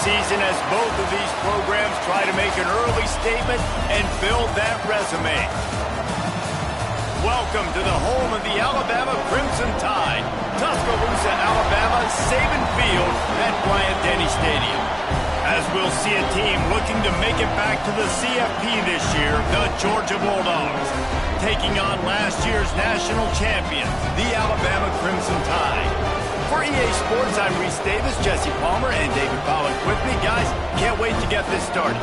Season as both of these programs try to make an early statement and build that resume. Welcome to the home of the Alabama Crimson Tide, Tuscaloosa, Alabama, Saban Field at Bryant-Denny Stadium. As we'll see a team looking to make it back to the CFP this year, the Georgia Bulldogs, taking on last year's national champions, the Alabama Crimson Tide. For EA Sports, I'm Reese Davis, Jesse Palmer, and David Pollack with me. Guys, can't wait to get this started.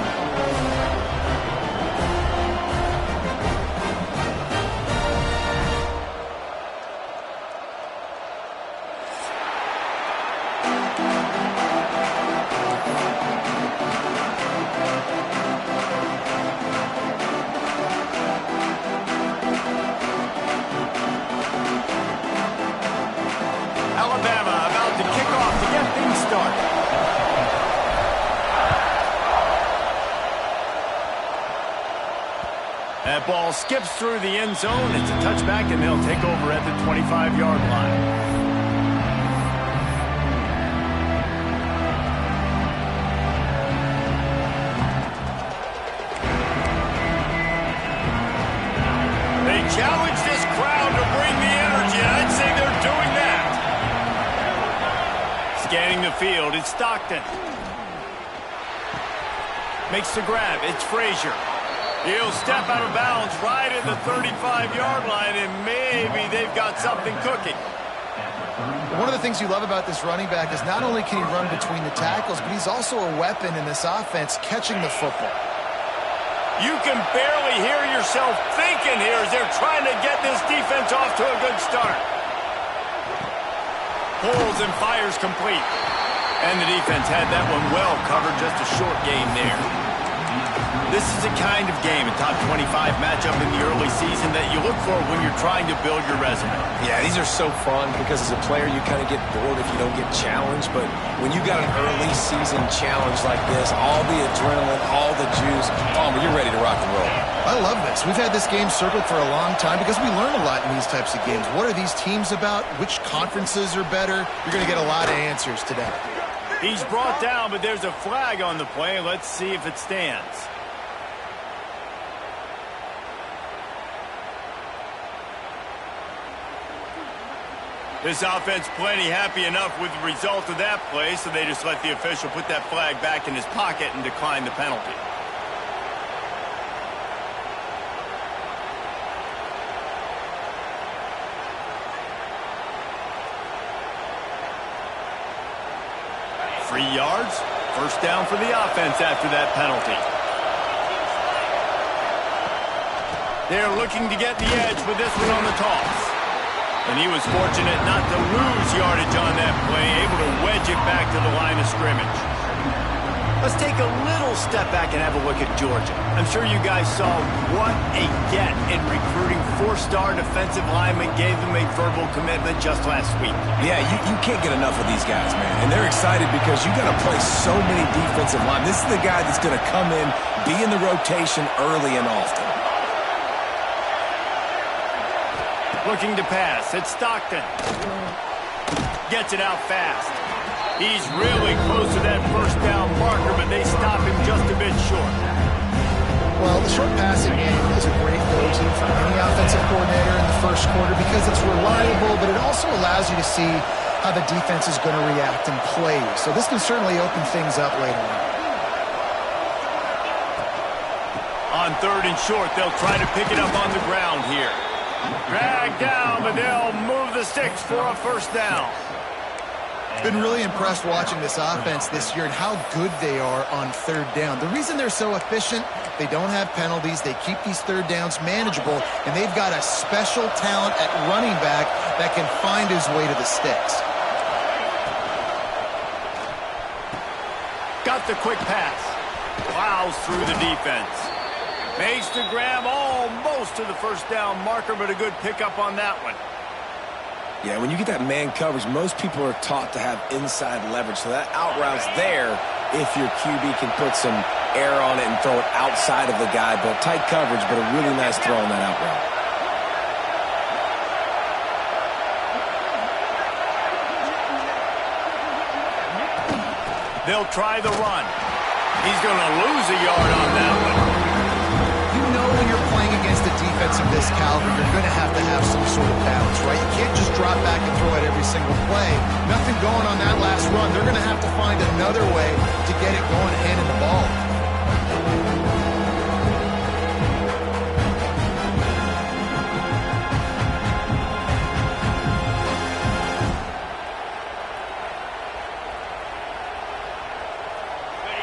That ball skips through the end zone. It's a touchback, and they'll take over at the 25-yard line. They challenge this crowd to bring the energy, and I'd say they're doing that. Scanning the field, it's Stockton. Makes the grab, it's Frazier. He'll step out of bounds right at the 35-yard line, and maybe they've got something cooking. One of the things you love about this running back is not only can he run between the tackles, but he's also a weapon in this offense catching the football. You can barely hear yourself thinking here as they're trying to get this defense off to a good start. Pulls and fires complete. And the defense had that one well covered, just a short gain there. This is the kind of game, a top 25 matchup in the early season that you look for when you're trying to build your resume. Yeah, these are so fun because as a player you kind of get bored if you don't get challenged, but when you got an early season challenge like this, all the adrenaline, all the juice, Palmer, you're ready to rock and roll. I love this. We've had this game circled for a long time because we learn a lot in these types of games. What are these teams about? Which conferences are better? You're going to get a lot of answers today. He's brought down, but there's a flag on the play. Let's see if it stands. This offense plenty happy enough with the result of that play, so they just let the official put that flag back in his pocket and decline the penalty. Three yards, first down for the offense after that penalty. They're looking to get the edge with this one on the toss. And he was fortunate not to lose yardage on that play, able to wedge it back to the line of scrimmage. Let's take a little step back and have a look at Georgia. I'm sure you guys saw what a get in recruiting four-star defensive linemen, gave them a verbal commitment just last week. Yeah, you can't get enough of these guys, man. And they're excited because you got to play so many defensive line. This is the guy that's going to come in, be in the rotation early and often. Looking to pass. It's Stockton. Gets it out fast. He's really close to that first down marker, but they stop him just a bit short. Well, the short passing game is a great go-to for any offensive coordinator in the first quarter because it's reliable, but it also allows you to see how the defense is going to react and play. So this can certainly open things up later on. On 3rd and short, they'll try to pick it up on the ground here. Drag down, but they'll move the sticks for a first down. Been really impressed watching this offense this year and how good they are on 3rd down. The reason they're so efficient, they don't have penalties, they keep these 3rd downs manageable, and they've got a special talent at running back that can find his way to the sticks. Got the quick pass. Plows through the defense. Makes the grab almost to the first down marker, but a good pickup on that one. Yeah, when you get that man coverage, most people are taught to have inside leverage. So that out route's there if your QB can put some air on it and throw it outside of the guy. But tight coverage, but a really nice throw on that out route. They'll try the run. He's going to lose a yard on that one. You know when you're playing against a defense of this caliber, you're going to have some sort of balance, right? You can't just drop back and throw it every single play. Nothing going on that last run. They're going to have to find another way to get it going and handing the ball.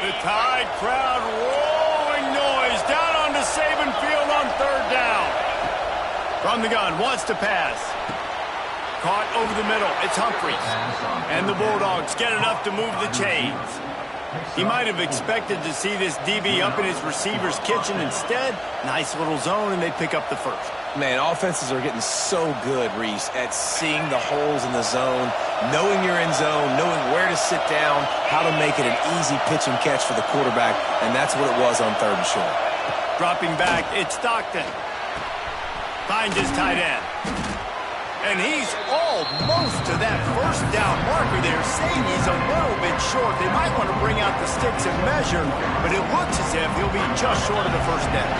The Tide crowd rolling noise down onto Saban Field on 3rd down. From the gun, wants to pass. Caught over the middle. It's Humphries. And the Bulldogs get enough to move the chains. He might have expected to see this DB up in his receiver's kitchen. Instead, nice little zone, and they pick up the first. Man, offenses are getting so good, Reese, at seeing the holes in the zone, knowing you're in zone, knowing where to sit down, how to make it an easy pitch and catch for the quarterback, and that's what it was on 3rd and short. Dropping back, it's Stockton. Finds his tight end. And he's almost to that first down marker there, saying he's a little bit short. They might want to bring out the sticks and measure, but it looks as if he'll be just short of the first down.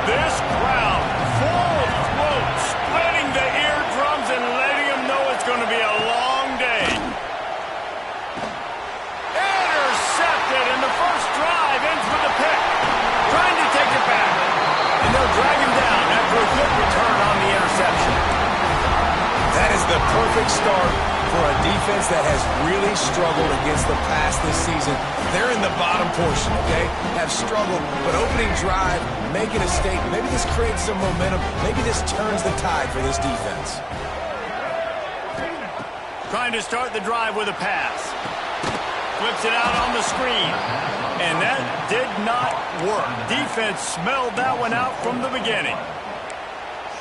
This crowd, full of throat, splitting the eardrums and letting them know it's going to be a long day. Intercepted, and the first drive ends with a pick. Trying to take it back. And they'll drag him down after a good return on the interception. That is the perfect start for a defense that has really struggled against the pass this season. They're in the bottom portion, okay? Have struggled, but opening drive, making a statement. Maybe this creates some momentum. Maybe this turns the tide for this defense. Trying to start the drive with a pass. Flips it out on the screen. And that did not work. Defense smelled that one out from the beginning.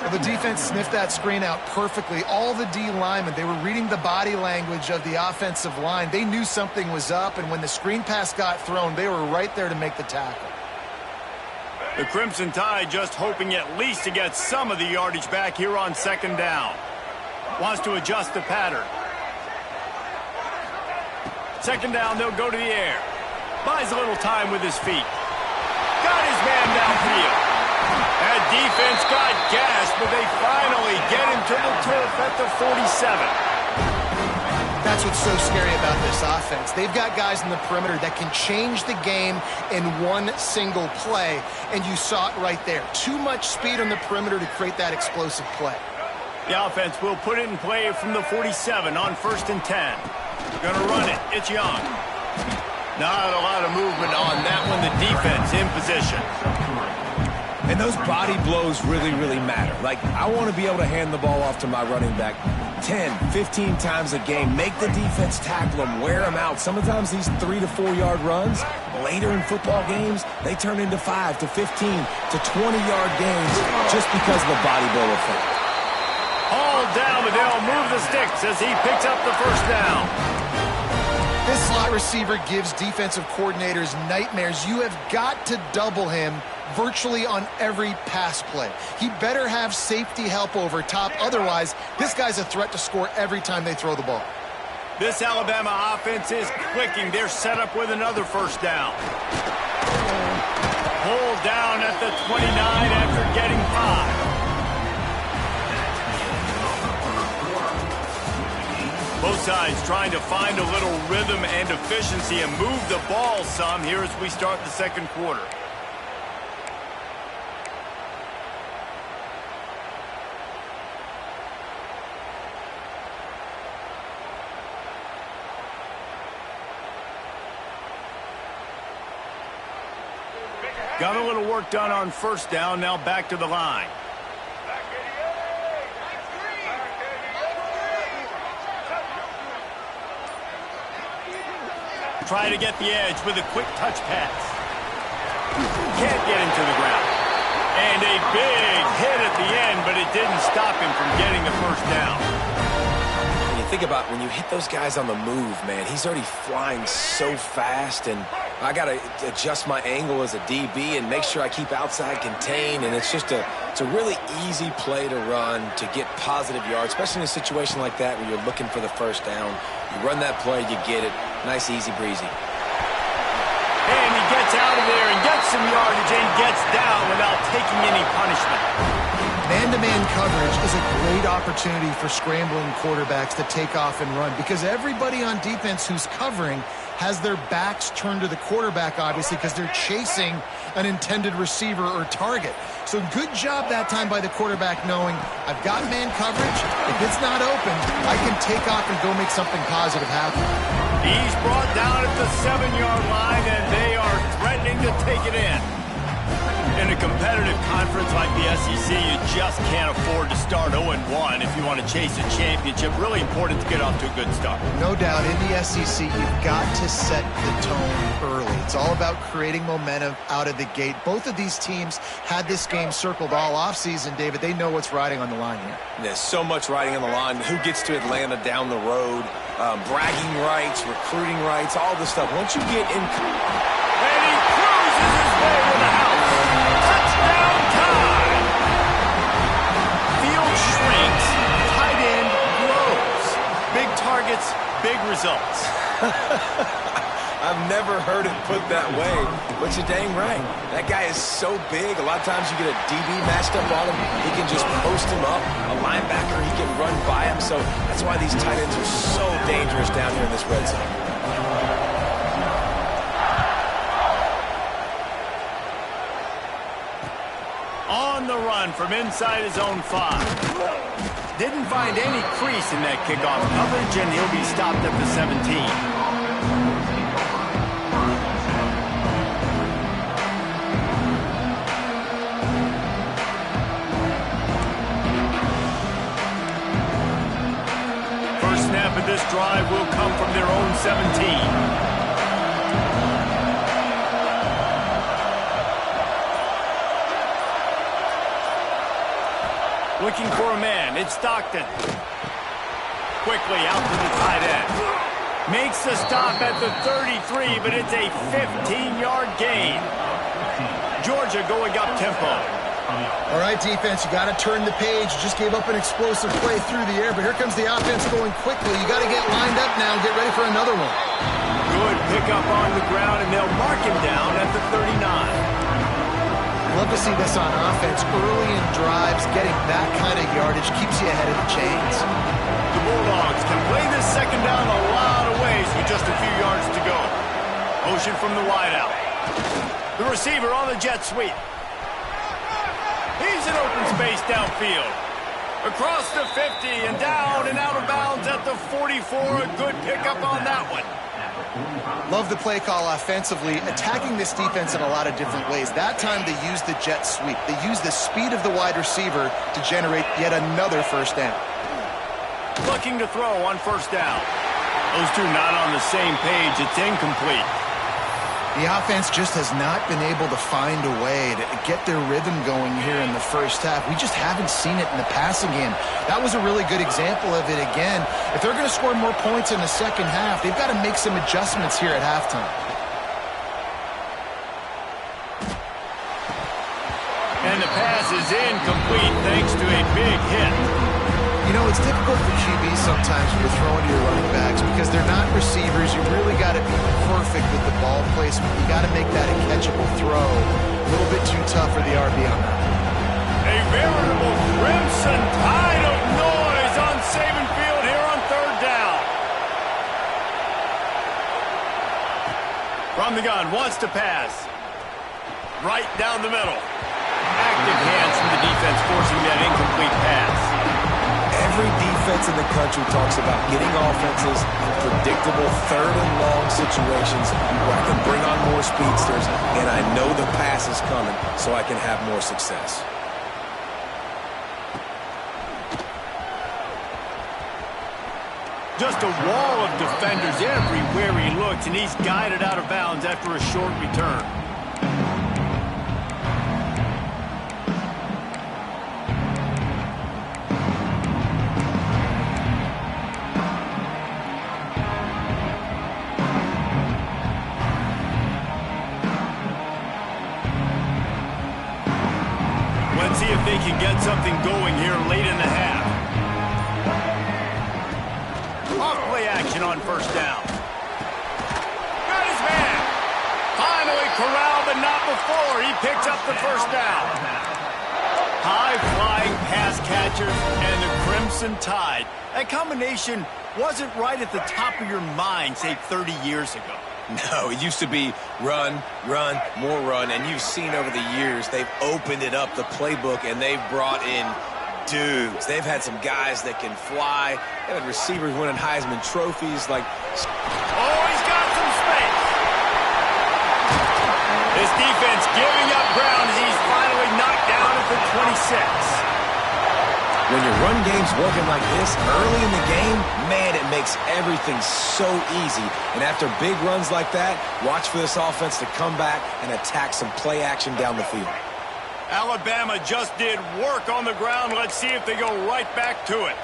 Well, the defense sniffed that screen out perfectly. All the D linemen, they were reading the body language of the offensive line. They knew something was up, and when the screen pass got thrown, they were right there to make the tackle. The Crimson Tide just hoping at least to get some of the yardage back here on 2nd down. Wants to adjust the pattern. 2nd down, they'll go to the air. Buys a little time with his feet. Got his man downfield. That defense got gassed, but they finally get him to the turf at the 47. That's what's so scary about this offense. They've got guys in the perimeter that can change the game in one single play, and you saw it right there. Too much speed on the perimeter to create that explosive play. The offense will put it in play from the 47 on 1st and 10. Gonna run it. It's Young. Not a lot of movement on that one. The defense in position. And those body blows really, really matter. Like, I want to be able to hand the ball off to my running back 10, 15 times a game. Make the defense tackle them, wear them out. Sometimes these 3 to 4 yard runs, later in football games, they turn into 5 to 15 to 20-yard games just because of the body blow effect. All down, but they'll move the sticks as he picks up the first down. This slot receiver gives defensive coordinators nightmares. You have got to double him virtually on every pass play. He better have safety help over top. Otherwise, this guy's a threat to score every time they throw the ball. This Alabama offense is clicking. They're set up with another first down. Pulled down at the 29 after getting 5. Both sides trying to find a little rhythm and efficiency and move the ball some here as we start the 2nd quarter. Got a little work done on first down, now back to the line. Try to get the edge with a quick touch pass. Can't get into the ground. And a big hit at the end, but it didn't stop him from getting the first down. When you think about when you hit those guys on the move, man, he's already flying so fast, and I got to adjust my angle as a DB and make sure I keep outside contained, and it's a really easy play to run to get positive yards, especially in a situation like that where you're looking for the first down. You run that play, you get it. Nice, easy breezy. And he gets out of there and gets some yardage and gets down without taking any punishment. Man-to-man coverage is a great opportunity for scrambling quarterbacks to take off and run because everybody on defense who's covering has their backs turned to the quarterback, obviously, because they're chasing an intended receiver or target. So good job that time by the quarterback knowing I've got man coverage. If it's not open, I can take off and go make something positive happen. He's brought down at the 7-yard line, and they are threatening to take it in. In a competitive conference like the SEC, you just can't afford to start 0-1 if you want to chase a championship. Really important to get off to a good start. No doubt, in the SEC, you've got to set the tone early. It's all about creating momentum out of the gate. Both of these teams had this game circled all offseason, David. They know what's riding on the line here. There's so much riding on the line. Who gets to Atlanta down the road? Bragging rights, recruiting rights, all this stuff. Once you get in... And he cruises his way to the house. Touchdown time! Field shrinks, tight end grows. Big targets, big results. I've never heard it put that way, but you're dang right. That guy is so big. A lot of times you get a DB matched up on him. He can just post him up. A linebacker, he can run by him. So that's why these tight ends are so dangerous down here in this red zone. On the run from inside his own 5. Didn't find any crease in that kickoff coverage, and he'll be stopped at the 17. Snap of this drive will come from their own 17. Looking for a man. It's Stockton. Quickly out to the tight end. Makes the stop at the 33, but it's a 15-yard gain. Georgia going up tempo. All right, defense, you got to turn the page. You just gave up an explosive play through the air, but here comes the offense going quickly. You got to get lined up now and get ready for another one. Good pickup on the ground, and they'll mark him down at the 39. Love to see this on offense. Early in drives, getting that kind of yardage keeps you ahead of the chains. The Bulldogs can play this second down a lot of ways with just a few yards to go. Motion from the wideout. The receiver on the jet sweep. He's in open space downfield. Across the 50 and down and out of bounds at the 44. A good pickup on that one. Love the play call offensively, attacking this defense in a lot of different ways. That time they used the jet sweep. They used the speed of the wide receiver to generate yet another first down. Looking to throw on first down. Those two not on the same page. It's incomplete. The offense just has not been able to find a way to get their rhythm going here in the first half. We just haven't seen it in the passing game. That was a really good example of it again. If they're going to score more points in the second half, they've got to make some adjustments here at halftime. And the pass is incomplete thanks to a big hit. You know, it's difficult for QBs sometimes when you're throwing to your running backs because they're not receivers. You really got to be perfect with the ball placement. You got to make that a catchable throw. A little bit too tough for the RB on that. A veritable crimson tide of noise on Saban Field here on third down. From the gun, wants to pass. Right down the middle. Active hands from the defense forcing that incomplete pass. Every defense defense in the country talks about getting offenses in predictable third and long situations where I can bring on more speedsters and I know the pass is coming so I can have more success. Just a wall of defenders everywhere he looks, and he's guided out of bounds after a short return. Let's see if they can get something going here late in the half. Off-play action on first down. Got his man. Finally corralled, but not before. He picks up the first down. High-flying pass catchers and the Crimson Tide. That combination wasn't right at the top of your mind, say, 30 years ago. No, it used to be run, run, more run, and you've seen over the years they've opened it up, the playbook, and they've brought in dudes. They've had some guys that can fly. They've had receivers winning Heisman trophies like... Oh, he's got some space. This defense giving up ground as he's finally knocked down at the 26. When your run game's working like this early in the game, man, it makes everything so easy. And after big runs like that, watch for this offense to come back and attack some play action down the field. Alabama just did work on the ground. Let's see if they go right back to it.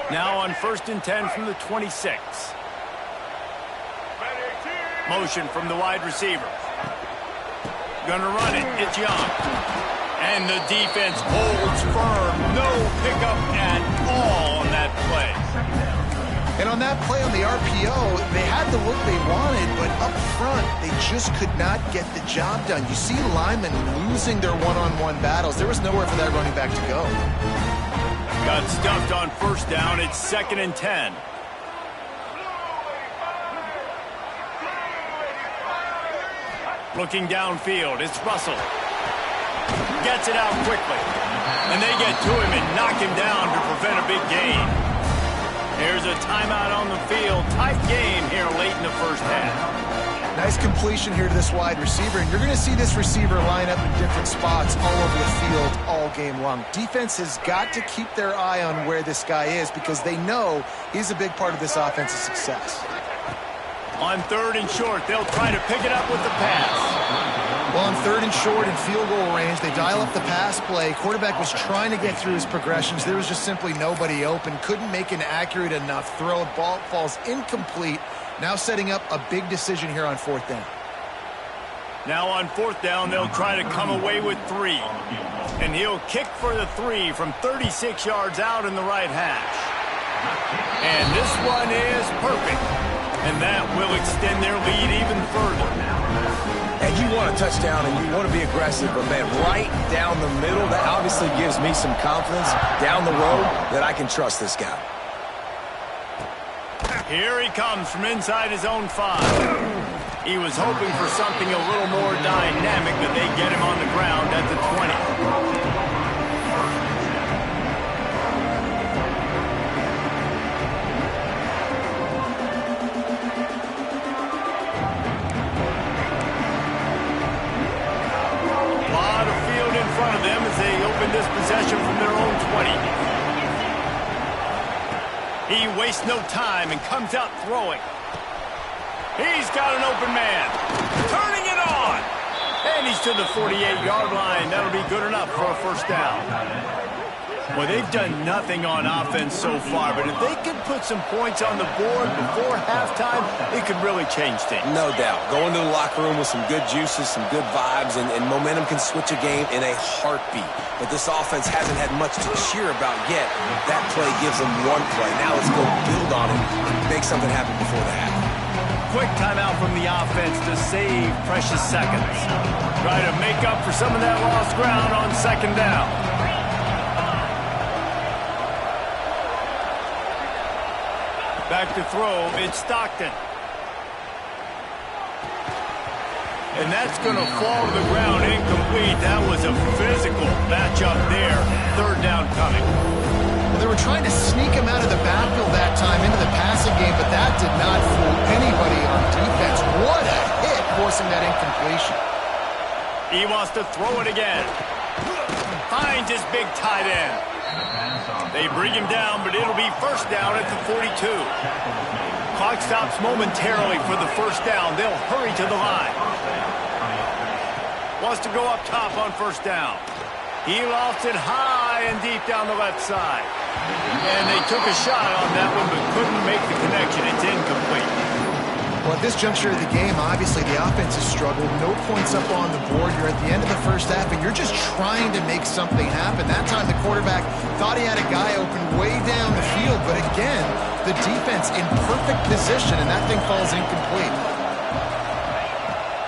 Now on 1st and 10 from the 26. Motion from the wide receiver. Gonna run it. It's Young. And the defense holds firm. No pickup at all on that play. And on that play on the RPO, they had the look they wanted, but up front, they just could not get the job done. You see linemen losing their one-on-one battles. There was nowhere for that running back to go. Got stuffed on first down. It's 2nd and 10. Looking downfield, it's Russell. Gets it out quickly. And they get to him and knock him down to prevent a big gain. There's a timeout on the field. Tight game here late in the first half. Nice completion here to this wide receiver, and you're going to see this receiver line up in different spots all over the field all game long. Defense has got to keep their eye on where this guy is because they know he's a big part of this offense's success. On 3rd and short, they'll try to pick it up with the pass. Well, on 3rd and short in field goal range, they dial up the pass play. Quarterback was trying to get through his progressions. There was just simply nobody open. Couldn't make an accurate enough throw. Ball falls incomplete. Now setting up a big decision here on 4th down. Now on 4th down, they'll try to come away with 3. And he'll kick for the 3 from 36 yards out in the right hash. And this one is perfect. And that will extend their lead even further. And you want a touchdown and you want to be aggressive, but man, right down the middle, that obviously gives me some confidence down the road that I can trust this guy. Here he comes from inside his own 5. He was hoping for something a little more dynamic, but they get him on the ground at the 20. This possession from their own 20. He wastes no time and comes out throwing. He's got an open man. Turning it on. And he's to the 48-yard line. That'll be good enough for a first down. Well, they've done nothing on offense so far, but if they can put some points on the board before halftime, it could really change things. No doubt. Go into the locker room with some good juices, some good vibes, and momentum can switch a game in a heartbeat. But this offense hasn't had much to cheer about yet. That play gives them one play. Now let's go build on it and make something happen before the half. Quick timeout from the offense to save precious seconds. Try to make up for some of that lost ground on 2nd down. Back to throw, it's Stockton. And that's going to fall to the ground incomplete. That was a physical matchup there. Third down coming. Well, they were trying to sneak him out of the backfield that time into the passing game, but that did not fool anybody on defense. What a hit, forcing that incompletion. He wants to throw it again. Finds his big tight end. They bring him down, but it'll be first down at the 42. Clock stops momentarily for the first down. They'll hurry to the line. Wants to go up top on first down. He lofts it high and deep down the left side. And they took a shot on that one, but couldn't make the connection. It's incomplete. Well, at this juncture of the game, obviously the offense has struggled. No points up on the board. You're at the end of the first half, and you're just trying to make something happen. That time the quarterback thought he had a guy open way down the field, but again, the defense in perfect position, and that thing falls incomplete.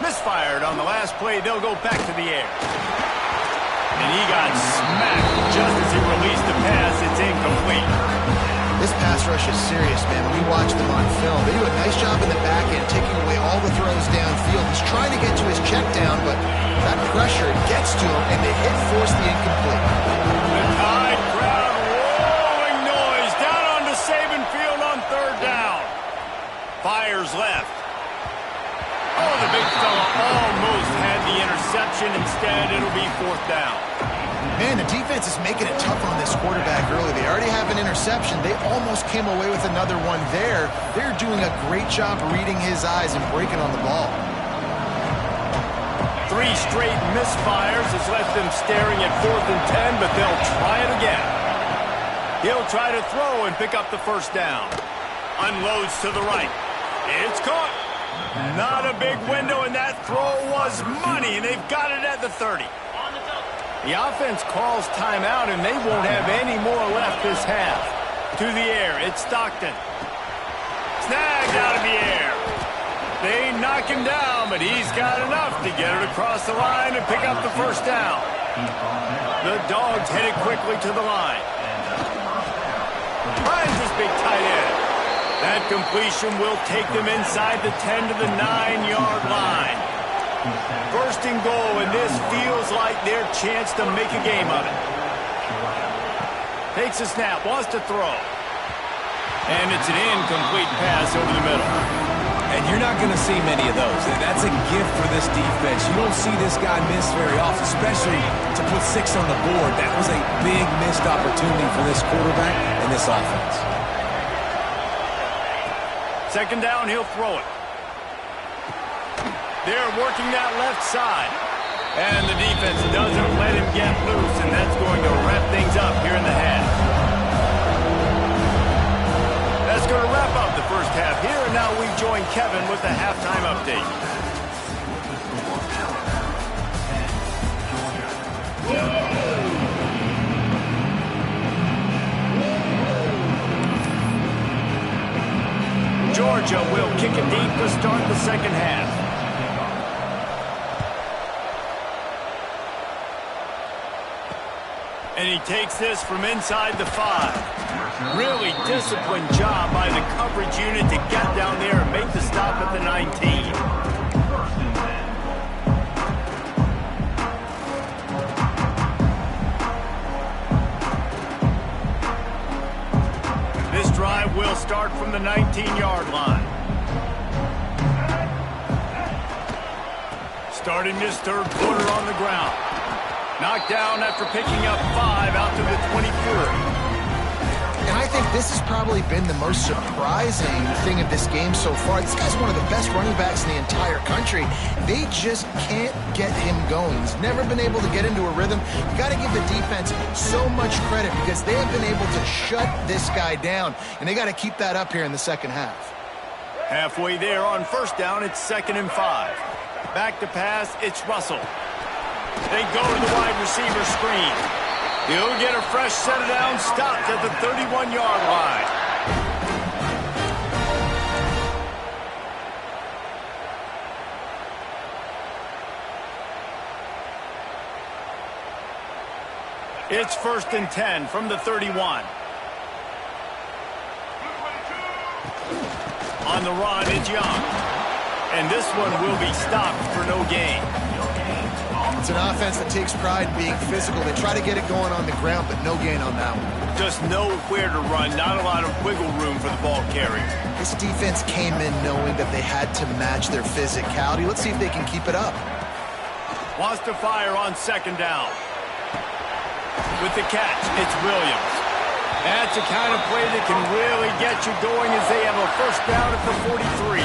Misfired on the last play. They'll go back to the air. And he got smacked just as he released the pass. It's incomplete. This pass rush is serious, man. When we watch them on film, they do a nice job in the back end, taking away all the throws downfield. He's trying to get to his check down, but that pressure gets to him, and the hit forced the incomplete. The Tide crowd rolling noise down onto Saban Field on third down. Fires left. Oh, the big fella almost had the interception. Instead, it'll be fourth down. Man, the defense is making it tough on this quarterback early. They already have an interception. They almost came away with another one there. They're doing a great job reading his eyes and breaking on the ball. 3 straight misfires has left them staring at 4th and 10, but they'll try it again. He'll try to throw and pick up the first down. Unloads to the right. It's caught. Not a big window, and that throw was money, and they've got it at the 30. The offense calls timeout, and they won't have any more left this half. To the air, it's Stockton. Snagged out of the air. They knock him down, but he's got enough to get it across the line and pick up the first down. The Dogs headed quickly to the line. Finds his big tight end. That completion will take them inside the 10 to the 9-yard line. First and goal, and this feels like their chance to make a game of it. Takes a snap, wants to throw. And it's an incomplete pass over the middle. And you're not going to see many of those. That's a gift for this defense. You don't see this guy miss very often, especially to put 6 on the board. That was a big missed opportunity for this quarterback and this offense. Second down, he'll throw it. They're working that left side. And the defense doesn't let him get loose, and that's going to wrap things up here in the half. That's going to wrap up the first half here, and now we join Kevin with the halftime update. Georgia will kick it deep to start the second half. And he takes this from inside the 5. Really disciplined job by the coverage unit to get down there and make the stop at the 19. This drive will start from the 19-yard line. Starting this third quarter on the ground. Knocked down after picking up 5 out to the 24. And I think this has probably been the most surprising thing of this game so far. This guy's one of the best running backs in the entire country. They just can't get him going. He's never been able to get into a rhythm. You got to give the defense so much credit because they have been able to shut this guy down. And they got to keep that up here in the second half. Halfway there on first down, it's 2nd and 5. Back to pass, it's Russell. They go to the wide receiver screen. He'll get a fresh set of downs, stopped at the 31-yard line. It's 1st and 10 from the 31. On the run, it's Young. And this one will be stopped for no gain. It's an offense that takes pride in being physical. They try to get it going on the ground, but no gain on that one. Just know where to run. Not a lot of wiggle room for the ball carrier. This defense came in knowing that they had to match their physicality. Let's see if they can keep it up. Wants to fire on second down. With the catch, it's Williams. That's the kind of play that can really get you going as they have a first down at the 43.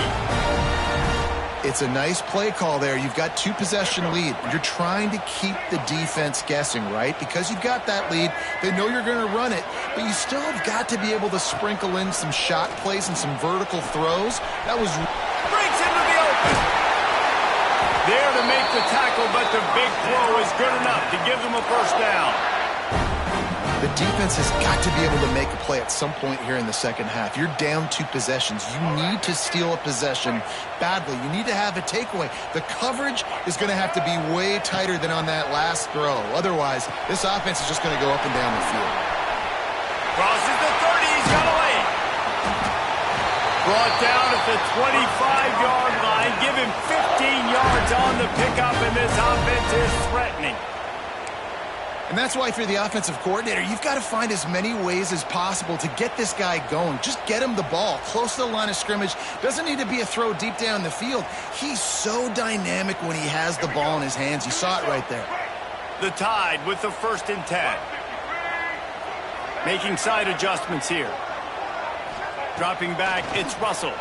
It's a nice play call there. You've got 2-possession lead. You're trying to keep the defense guessing, right? Because you've got that lead, they know you're going to run it, but you still have got to be able to sprinkle in some shot plays and some vertical throws. That was... Breaks into the open. There to make the tackle, but the big throw is good enough to give them a first down. The defense has got to be able to make a play at some point here in the second half. You're down 2 possessions. You need to steal a possession badly. You need to have a takeaway. The coverage is going to have to be way tighter than on that last throw. Otherwise, this offense is just going to go up and down the field. Crosses the 30. He's got a lane. Brought down at the 25-yard line. Give him 15 yards on the pickup, and this offense is threatening. And that's why if you're the offensive coordinator, you've got to find as many ways as possible to get this guy going. Just get him the ball close to the line of scrimmage. Doesn't need to be a throw deep down the field. He's so dynamic when he has the ball in his hands. You saw it right there. The Tide with the 1st and 10. Making side adjustments here. Dropping back, it's Russell.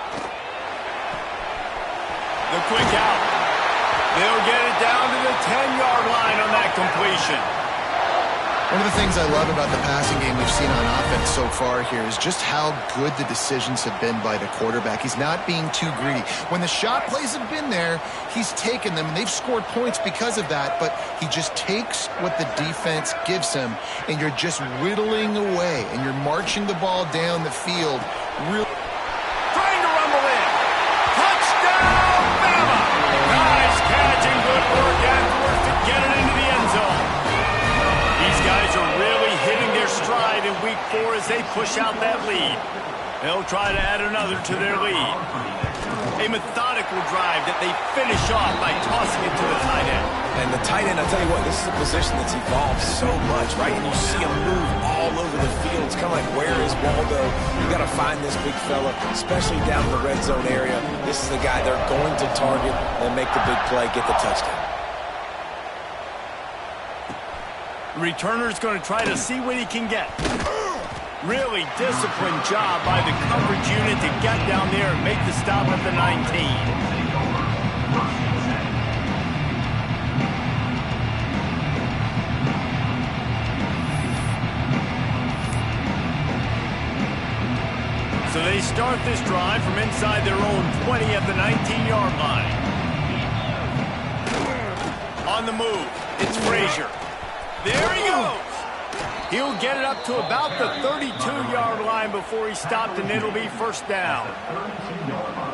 The quick out. They'll get it down to the 10-yard line on that completion. One of the things I love about the passing game we've seen on offense so far here is just how good the decisions have been by the quarterback. He's not being too greedy. When the shot plays have been there, he's taken them, and they've scored points because of that, but he just takes what the defense gives him, and you're just whittling away, and you're marching the ball down the field. Really trying to rumble in. Touchdown, Bama! Nice catch and good work afterwards to get it into the end zone. These guys are really hitting their stride in week 4 as they push out that lead. They'll try to add another to their lead. A methodical drive that they finish off by tossing it to the tight end. And the tight end, I'll tell you what, this is a position that's evolved so much, right? And you see him move all over the field. It's kind of like, where is Waldo? You got to find this big fella, especially down in the red zone area. This is the guy they're going to target and make the big play, get the touchdown. The returner's going to try to see what he can get. Really disciplined job by the coverage unit to get down there and make the stop at the 19. So they start this drive from inside their own 20 at the 19-yard line. On the move, it's Frazier. There he goes. He'll get it up to about the 32-yard line before he's stopped, and it'll be first down.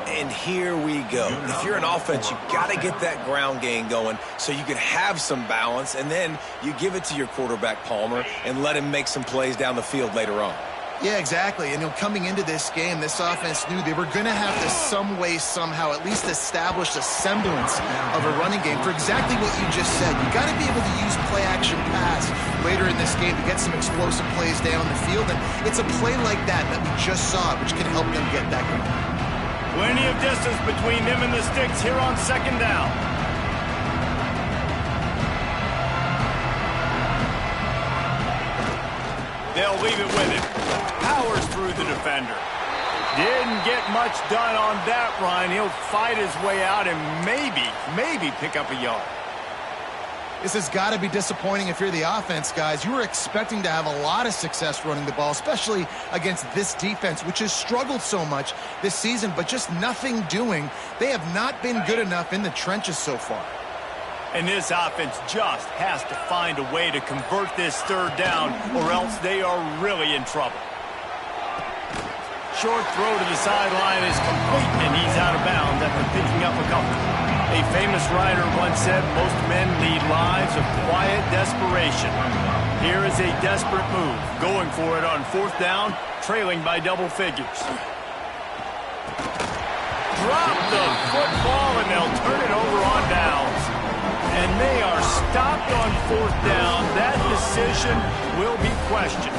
And here we go. If you're an offense, you got to get that ground game going so you can have some balance, and then you give it to your quarterback, Palmer, and let him make some plays down the field later on. Yeah, exactly. And coming into this game, this offense knew they were going to have to some way, somehow, at least establish a semblance of a running game for exactly what you just said. You got to be able to use play-action pass later in this game to get some explosive plays down the field. And it's a play like that we just saw, which can help them get that going. Plenty of distance between them and the sticks here on second down. They'll leave it with him. Powers through the defender. Didn't get much done on that run. He'll fight his way out and maybe pick up a yard. This has got to be disappointing if you're the offense, guys. You were expecting to have a lot of success running the ball, especially against this defense, which has struggled so much this season, but just nothing doing. They have not been good enough in the trenches so far. And this offense just has to find a way to convert this third down, or else they are really in trouble. Short throw to the sideline is complete, and he's out of bounds after picking up a couple. A famous writer once said, most men lead lives of quiet desperation. Here is a desperate move, going for it on fourth down, trailing by double figures. dropped the football, and they'll turn it over on downs. And they are stopped on fourth down. That decision will be questioned.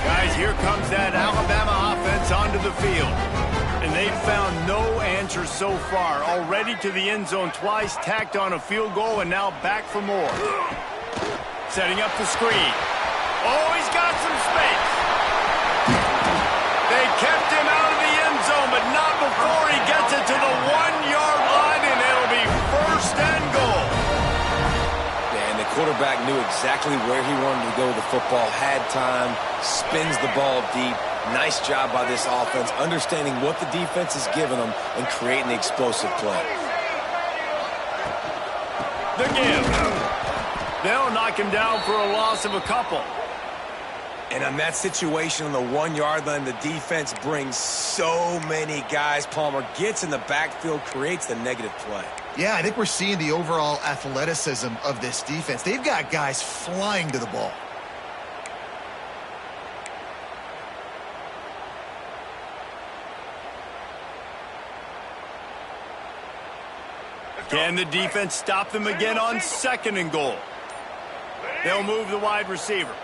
Guys, here comes that Alabama offense onto the field. And they've found no answer so far. Already to the end zone twice, tacked on a field goal, and now back for more. Setting up the screen. Oh, he's got some space. They kept him out of the end zone, but not before he gets it to the 1-yard line, and it'll be first and goal. Yeah, and the quarterback knew exactly where he wanted to go with the football, had time, spins the ball deep. Nice job by this offense, understanding what the defense is giving them and creating the explosive play. The give. They'll knock him down for a loss of a couple. And on that situation on the 1-yard line, the defense brings so many guys. Palmer gets in the backfield, creates the negative play. Yeah, I think we're seeing the overall athleticism of this defense. They've got guys flying to the ball. Can the defense stop them again on second and goal? They'll move the wide receiver.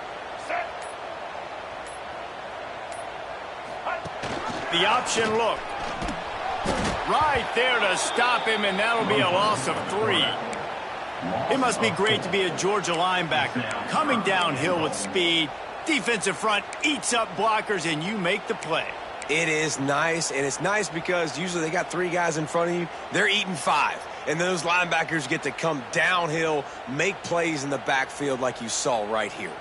The option look. Right there to stop him, and that'll be a loss of 3. It must be great to be a Georgia linebacker. Coming downhill with speed, defensive front eats up blockers, and you make the play. It is nice, and it's nice because usually they got 3 guys in front of you. They're eating 5. And those linebackers get to come downhill, make plays in the backfield like you saw right here.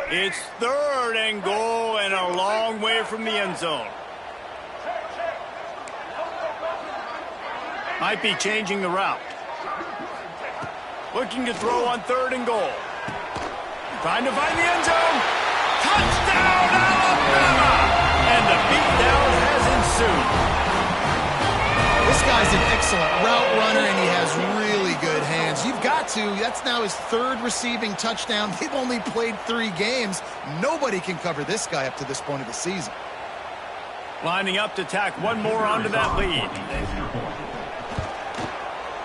It's third and goal and a long way from the end zone. Might be changing the route. Looking to throw on third and goal. Trying to find the end zone. Touchdown, Alabama! And the beatdown has ensued. This guy's an excellent route runner, and he has really good hands. You've got to. That's now his 3rd receiving touchdown. They've only played 3 games. Nobody can cover this guy up to this point of the season. Lining up to tack one more onto that lead.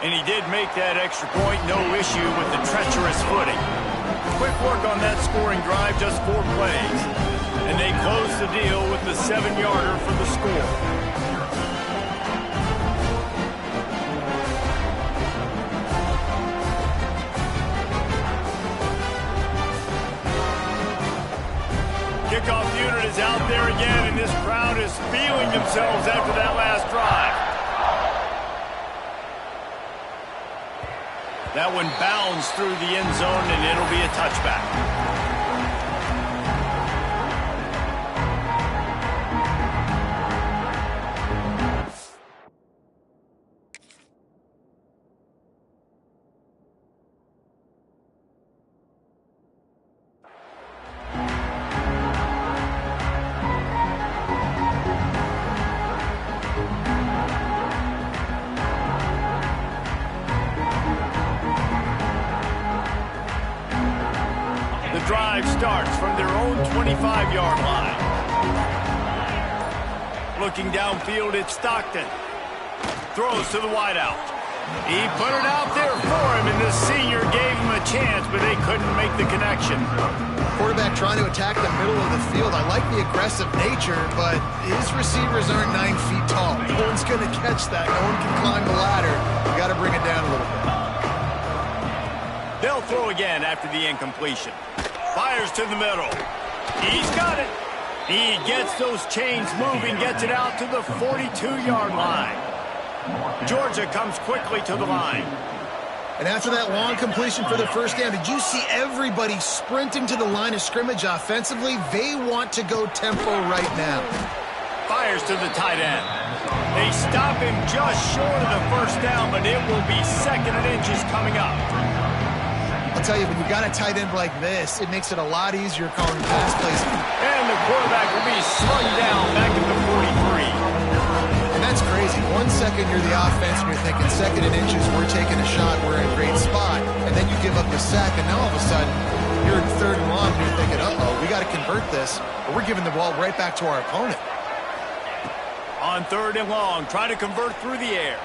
And he did make that extra point. No issue with the treacherous footing. Quick work on that scoring drive, just 4 plays. And they close the deal with the 7-yarder for the score. Kickoff unit is out there again, and this crowd is feeling themselves after that last drive. That one bounds through the end zone, and it'll be a touchback. Drive starts from their own 25-yard line. Looking downfield, it's Stockton. Throws to the wideout. He put it out there for him, and the senior gave him a chance, but they couldn't make the connection. Quarterback trying to attack the middle of the field. I like the aggressive nature, but his receivers aren't 9 feet tall. No one's going to catch that. No one can climb the ladder. You got to bring it down a little bit. They'll throw again after the incompletion. Fires to the middle. He's got it. He gets those chains moving, gets it out to the 42-yard line. Georgia comes quickly to the line. And after that long completion for the first down, did you see everybody sprinting to the line of scrimmage offensively? They want to go tempo right now. Fires to the tight end. They stop him just short of the first down, but it will be 2nd and inches coming up. I'll tell you, when you got a tight end like this, it makes it a lot easier calling pass plays. And the quarterback will be slung down back at the 43. And that's crazy. 1 second you're the offense and you're thinking 2nd and inches, we're taking a shot, we're in a great spot. And then you give up the sack, and now all of a sudden, you're in 3rd and long, and you're thinking, uh-oh, we got to convert this, or we're giving the ball right back to our opponent. On 3rd and long, trying to convert through the air.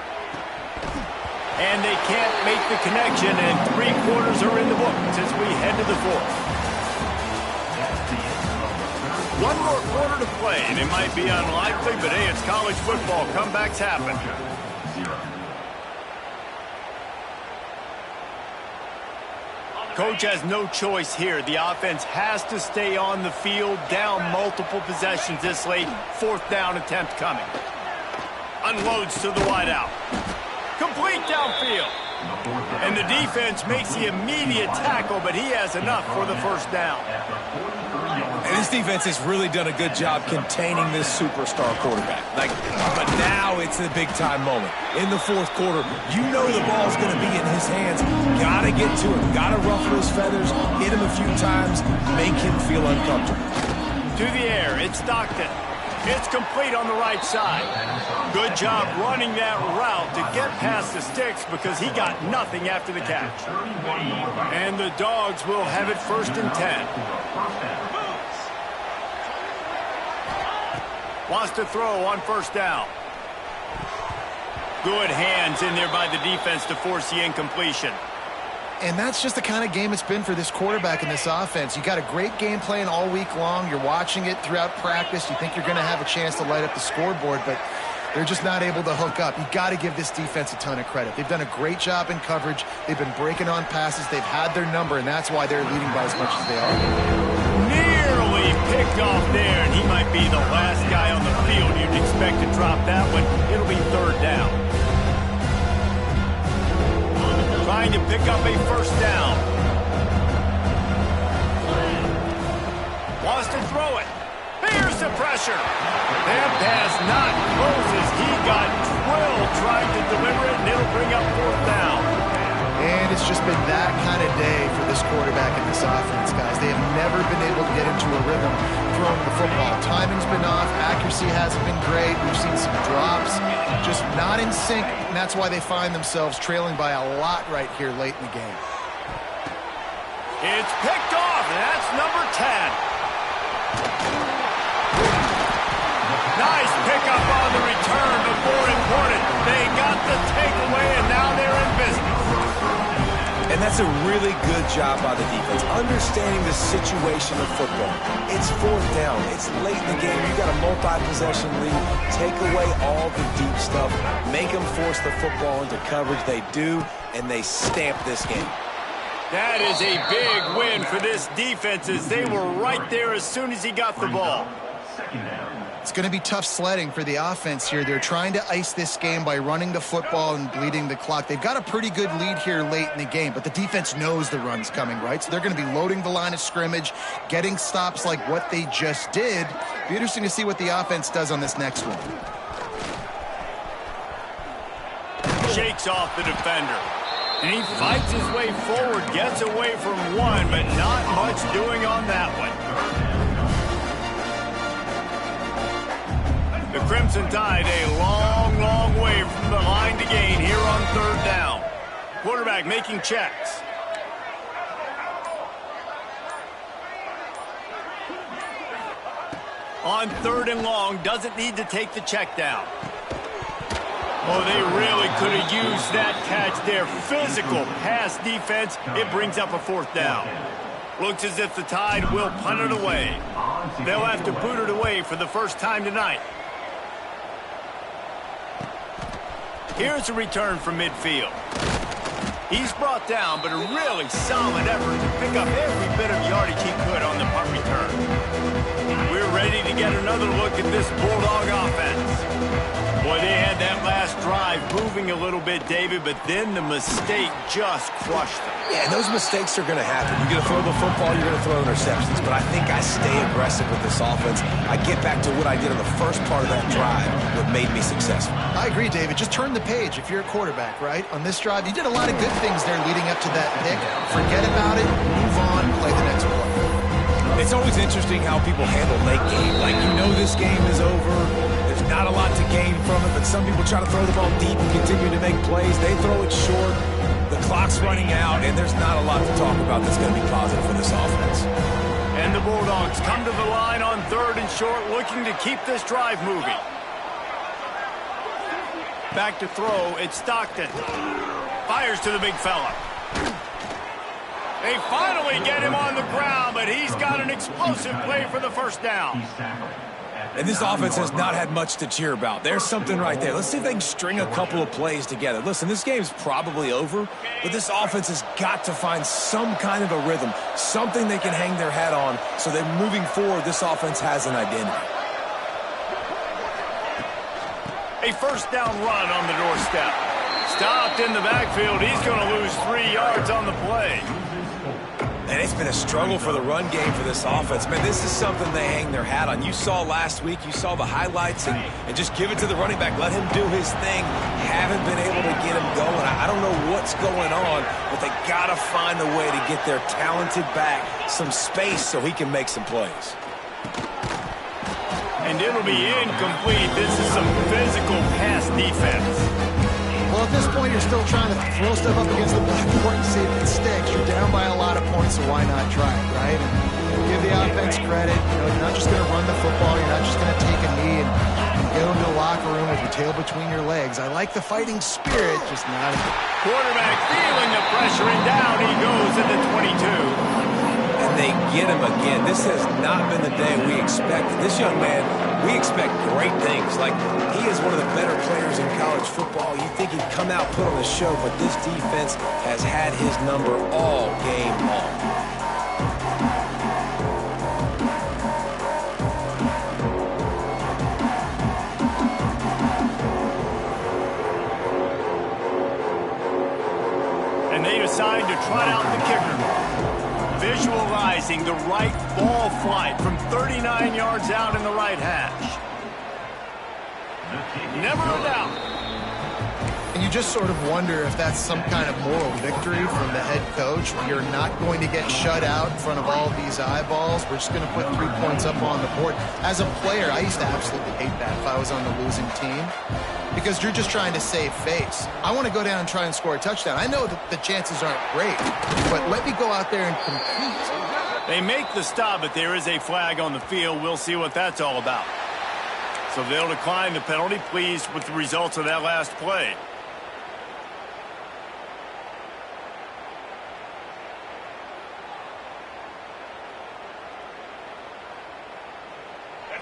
And they can't make the connection, and 3 quarters are in the books as we head to the 4th. 1 more quarter to play, and it might be unlikely, but hey, it's college football. Comebacks happen. Coach has no choice here. The offense has to stay on the field, down multiple possessions this late. 4th down attempt coming. Unloads to the wideout. Complete downfield. And the defense makes the immediate tackle, but he has enough for the 1st down. And this defense has really done a good job containing this superstar quarterback. But now it's a big-time moment. In the 4th quarter, you know the ball's going to be in his hands. Got to get to him. Got to ruffle his feathers, hit him a few times, make him feel uncomfortable. To the air, it's Stockton. It's complete on the right side. Good job running that route to get past the sticks because he got nothing after the catch. And the Dogs will have it 1st and 10. Wants to throw on 1st down. Good hands in there by the defense to force the incompletion. And that's just the kind of game it's been for this quarterback and this offense. You got a great game plan all week long. You're watching it throughout practice. You think you're going to have a chance to light up the scoreboard, but they're just not able to hook up. You got to give this defense a ton of credit. They've done a great job in coverage. They've been breaking on passes. They've had their number, and that's why they're leading by as much as they are. Nearly picked off there, and he might be the last guy on the field you'd expect to drop that one. It'll be 3rd down. Trying to pick up a 1st down. Wants to throw it. Here's the pressure. That pass not close as he got drilled trying to deliver it, and it'll bring up 4th down. And it's just been that kind of day for this quarterback and this offense, guys. They have never been able to get into a rhythm throwing the football. Timing's been off. Accuracy hasn't been great. We've seen some drops. Just not in sync, and that's why they find themselves trailing by a lot right here late in the game. It's picked off, and that's number 10. Nice pickup on the return, but more important, they got the takeaway, and now they're in business. And that's a really good job by the defense, understanding the situation of football. It's 4th down. It's late in the game. You got a multi-possession lead. Take away all the deep stuff. Make them force the football into coverage. They do, and they stamp this game. That is a big win for this defense as they were right there as soon as he got the ball. It's going to be tough sledding for the offense here. They're trying to ice this game by running the football and bleeding the clock. They've got a pretty good lead here late in the game, but the defense knows the run's coming, right? So they're going to be loading the line of scrimmage, getting stops like what they just did. Be interesting to see what the offense does on this next one. Shakes off the defender. And he fights his way forward, gets away from one, but not much doing on that one. The Crimson Tide a long, long way from the line to gain here on 3rd down. Quarterback making checks. On 3rd and long, doesn't need to take the check down. Oh, they really could have used that catch there. Physical pass defense. It brings up a 4th down. Looks as if the Tide will punt it away. They'll have to boot it away for the first time tonight. Here's a return from midfield. He's brought down, but a really solid effort to pick up every bit of yardage he could on the punt return. We're ready to get another look at this Bulldog offense. Boy, they had that last drive moving a little bit, David, but then the mistake just crushed them. Yeah, and those mistakes are going to happen. You're going to throw the football, you're going to throw interceptions, but I think I stay aggressive with this offense. I get back to what I did in the first part of that drive, what made me successful. I agree, David. Just turn the page if you're a quarterback, right? On this drive, you did a lot of good things there leading up to that pick. Forget about it, move on, play the next play. It's always interesting how people handle late game. Like, you know this game is over. There's not a lot to gain from it, but some people try to throw the ball deep and continue to make plays. They throw it short. The clock's running out, and there's not a lot to talk about that's going to be positive for this offense. And the Bulldogs come to the line on 3rd and short, looking to keep this drive moving. Back to throw, it's Stockton. Fires to the big fella. They finally get him on the ground, but he's got an explosive play for the first down. And this offense has not had much to cheer about. There's something right there. Let's see if they can string a couple of plays together. Listen, this game's probably over, but this offense has got to find some kind of a rhythm, something they can hang their hat on, so that moving forward, this offense has an identity. A first down run on the doorstep. Stopped in the backfield. He's going to lose 3 yards on the play. And it's been a struggle for the run game for this offense. Man, this is something they hang their hat on. You saw last week, you saw the highlights, and just give it to the running back. Let him do his thing. Haven't been able to get him going. I don't know what's going on, but they got to find a way to get their talented back some space so he can make some plays. And it'll be incomplete. This is some physical pass defense. Well, at this point, you're still trying to throw stuff up against the blackboard and see if it sticks. You're down by a lot of points, so why not try it, right? And give the offense credit. You know, you're not just going to run the football. You're not just going to take a knee and go into the locker room with your tail between your legs. I like the fighting spirit, just not a... Quarterback feeling the pressure, and down he goes at the 22. And they get him again. This has not been the day we expected. This young man, we expect great things. Like, he is one of the better players in college football. You think he'd come out, put on a show, but this defense has had his number all game long. And they decide to trot out the kicker. Visualizing the right ball flight from 39 yards out in the right hash. Never a doubt. And you just sort of wonder if that's some kind of moral victory from the head coach. You're not going to get shut out in front of all these eyeballs. We're just going to put 3 points up on the board. As a player, I used to absolutely hate that if I was on the losing team, because you're just trying to save face. I want to go down and try and score a touchdown. I know that the chances aren't great, but let me go out there and compete. They make the stop, but there is a flag on the field. We'll see what that's all about. So they'll decline the penalty, pleased with the results of that last play.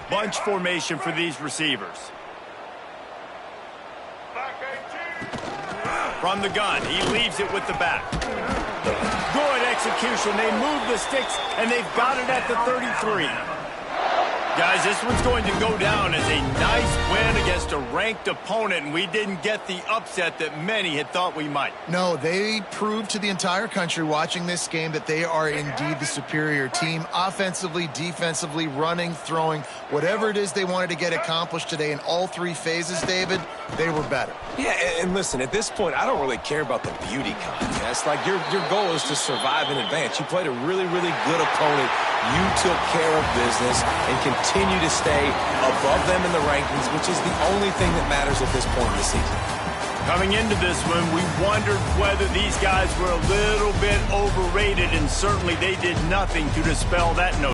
Bunch formation for these receivers. From the gun, he leaves it with the back. Good execution. They move the sticks, and they've got it at the 33. Guys, this one's going to go down as a nice win against a ranked opponent, and we didn't get the upset that many had thought we might. No, they proved to the entire country watching this game that they are indeed the superior team. Offensively, defensively, running, throwing, whatever it is they wanted to get accomplished today in all 3 phases, David, they were better. Yeah, and listen, at this point, I don't really care about the beauty contest. Like, your goal is to survive and advance. You played a really, really good opponent. You took care of business and continue to stay above them in the rankings, which is the only thing that matters at this point in the season. Coming into this one, we wondered whether these guys were a little bit overrated, and certainly they did nothing to dispel that notion.